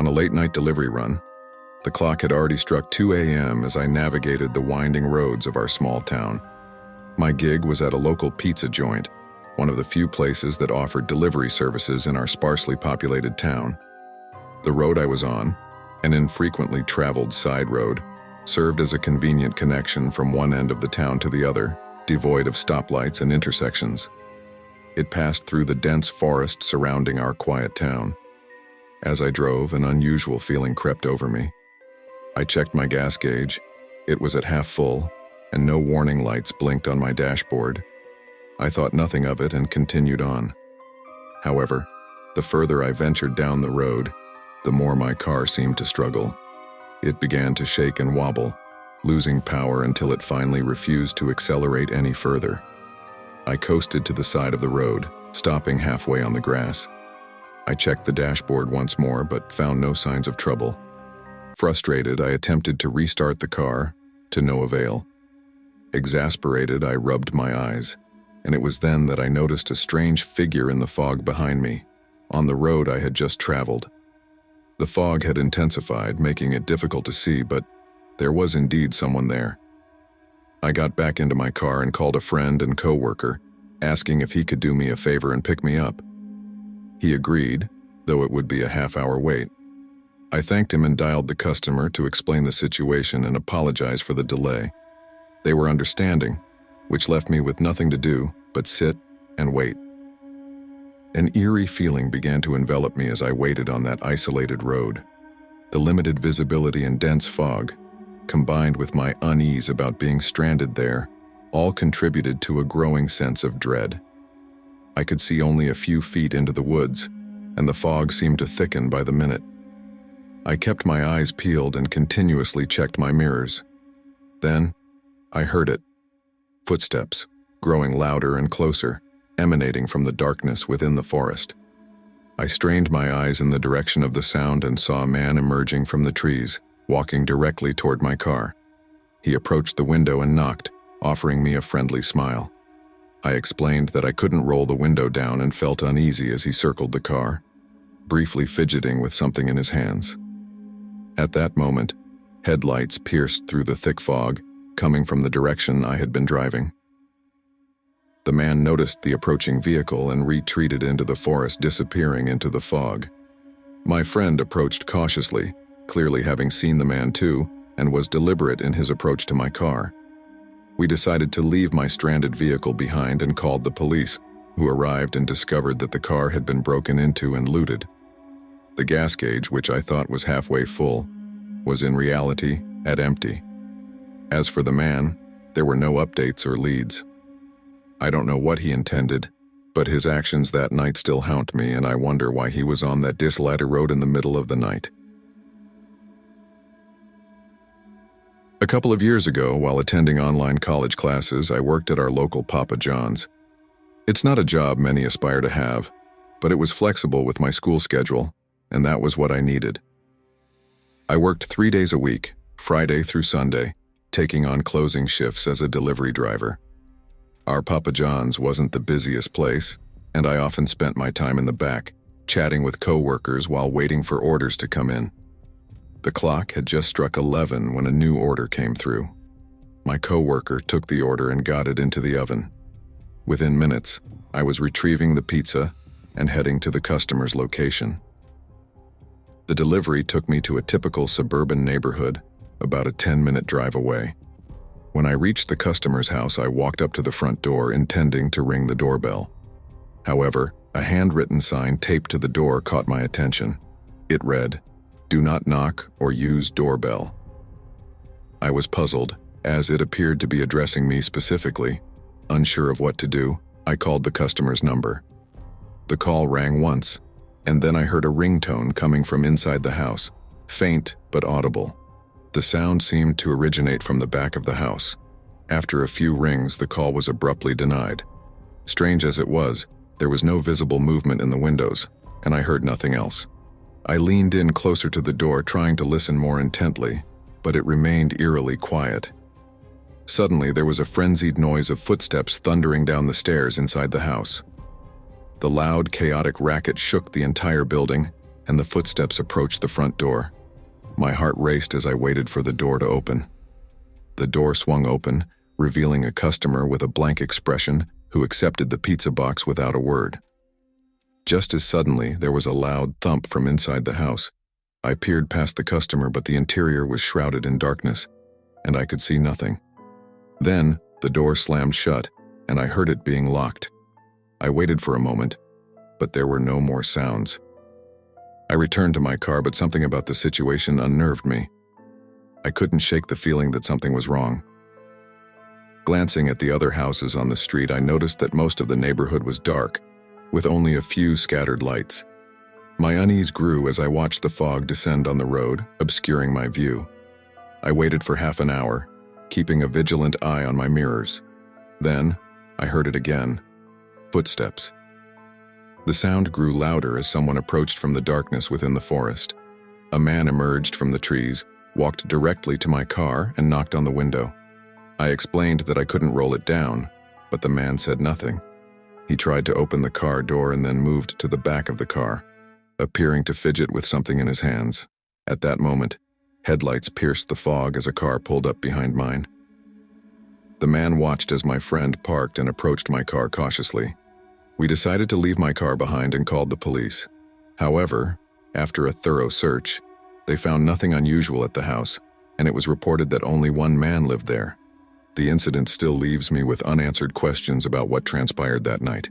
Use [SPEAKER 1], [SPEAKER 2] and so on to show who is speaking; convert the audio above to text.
[SPEAKER 1] on a late-night delivery run. The clock had already struck 2 a.m. as I navigated the winding roads of our small town. My gig was at a local pizza joint, one of the few places that offered delivery services in our sparsely populated town. The road I was on, an infrequently traveled side road, served as a convenient connection from one end of the town to the other, devoid of stoplights and intersections. It passed through the dense forest surrounding our quiet town. As I drove, an unusual feeling crept over me. I checked my gas gauge. It was at half full, and no warning lights blinked on my dashboard. I thought nothing of it and continued on. However, the further I ventured down the road, the more my car seemed to struggle. It began to shake and wobble, losing power until it finally refused to accelerate any further. I coasted to the side of the road, stopping halfway on the grass. I checked the dashboard once more, but found no signs of trouble. Frustrated, I attempted to restart the car, to no avail. Exasperated, I rubbed my eyes, and it was then that I noticed a strange figure in the fog behind me, on the road I had just traveled. The fog had intensified, making it difficult to see, but there was indeed someone there. I got back into my car and called a friend and co-worker, asking if he could do me a favor and pick me up. He agreed, though it would be a half-hour wait. I thanked him and dialed the customer to explain the situation and apologize for the delay. They were understanding, which left me with nothing to do but sit and wait. An eerie feeling began to envelop me as I waited on that isolated road. The limited visibility and dense fog, combined with my unease about being stranded there, all contributed to a growing sense of dread. I could see only a few feet into the woods, and the fog seemed to thicken by the minute. I kept my eyes peeled and continuously checked my mirrors. Then, I heard it. Footsteps, growing louder and closer, emanating from the darkness within the forest. I strained my eyes in the direction of the sound and saw a man emerging from the trees, walking directly toward my car. He approached the window and knocked, offering me a friendly smile. I explained that I couldn't roll the window down and felt uneasy as he circled the car, briefly fidgeting with something in his hands. At that moment, headlights pierced through the thick fog, coming from the direction I had been driving. The man noticed the approaching vehicle and retreated into the forest, disappearing into the fog. My friend approached cautiously, clearly having seen the man too, and was deliberate in his approach to my car. We decided to leave my stranded vehicle behind and called the police, who arrived and discovered that the car had been broken into and looted. The gas gauge, which I thought was halfway full, was in reality at empty. As for the man, there were no updates or leads. I don't know what he intended, but his actions that night still haunt me, and I wonder why he was on that desolated road in the middle of the night. A couple of years ago, while attending online college classes, I worked at our local Papa John's. It's not a job many aspire to have, but it was flexible with my school schedule, and that was what I needed. I worked 3 days a week, Friday through Sunday, taking on closing shifts as a delivery driver. Our Papa John's wasn't the busiest place, and I often spent my time in the back, chatting with co-workers while waiting for orders to come in. The clock had just struck 11 when a new order came through. My co-worker took the order and got it into the oven. Within minutes, I was retrieving the pizza and heading to the customer's location. The delivery took me to a typical suburban neighborhood, about a 10-minute drive away. When I reached the customer's house, I walked up to the front door, intending to ring the doorbell. However, a handwritten sign taped to the door caught my attention. It read, "Do not knock or use doorbell." I was puzzled, as it appeared to be addressing me specifically. Unsure of what to do, I called the customer's number. The call rang once, and then I heard a ringtone coming from inside the house, faint but audible. The sound seemed to originate from the back of the house. After a few rings, the call was abruptly denied. Strange as it was, there was no visible movement in the windows, and I heard nothing else. I leaned in closer to the door, trying to listen more intently, but it remained eerily quiet. Suddenly, there was a frenzied noise of footsteps thundering down the stairs inside the house. The loud, chaotic racket shook the entire building, and the footsteps approached the front door. My heart raced as I waited for the door to open. The door swung open, revealing a customer with a blank expression who accepted the pizza box without a word. Just as suddenly, there was a loud thump from inside the house. I peered past the customer, but the interior was shrouded in darkness, and I could see nothing. Then, the door slammed shut, and I heard it being locked. I waited for a moment, but there were no more sounds. I returned to my car, but something about the situation unnerved me. I couldn't shake the feeling that something was wrong. Glancing at the other houses on the street, I noticed that most of the neighborhood was dark, with only a few scattered lights. My unease grew as I watched the fog descend on the road, obscuring my view. I waited for half an hour, keeping a vigilant eye on my mirrors. Then, I heard it again. Footsteps. The sound grew louder as someone approached from the darkness within the forest. A man emerged from the trees, walked directly to my car, and knocked on the window. I explained that I couldn't roll it down, but the man said nothing. He tried to open the car door and then moved to the back of the car, appearing to fidget with something in his hands. At that moment, headlights pierced the fog as a car pulled up behind mine. The man watched as my friend parked and approached my car cautiously. We decided to leave my car behind and called the police. However, after a thorough search, they found nothing unusual at the house, and it was reported that only one man lived there. The incident still leaves me with unanswered questions about what transpired that night.